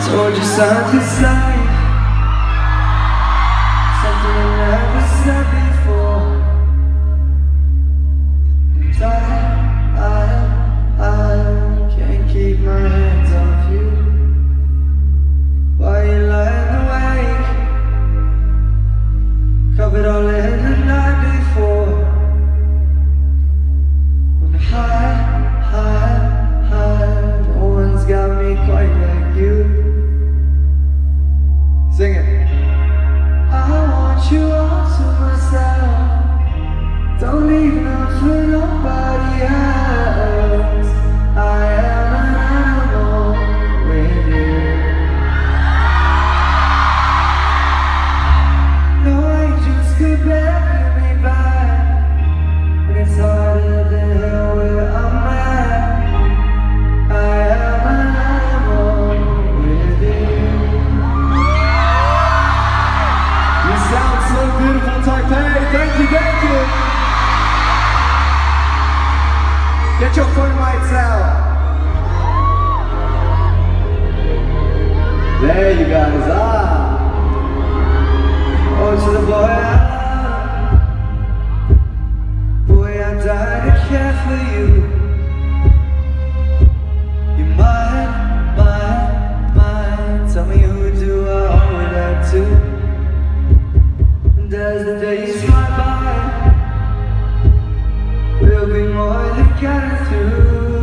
Told you something's life, something I never said before. And I can't keep my hands off you. While you're lying awake, covered all in the night before. I'm high, no one's got me quite like you. Sing it. I want you all to myself. Don't leave none for nobody else. I am an animal with you. No angels could bear me back, but it's harder than hell where I'm at. I am an animal with you. You sound so beautiful, Taipei. Thank you, thank you. Get your phone lights out. There you guys are. Oh, to the boy I love. Boy, I died to care for you. You're mine. Tell me who do I owe that to? And as the days fly by, we'll be more than getting through.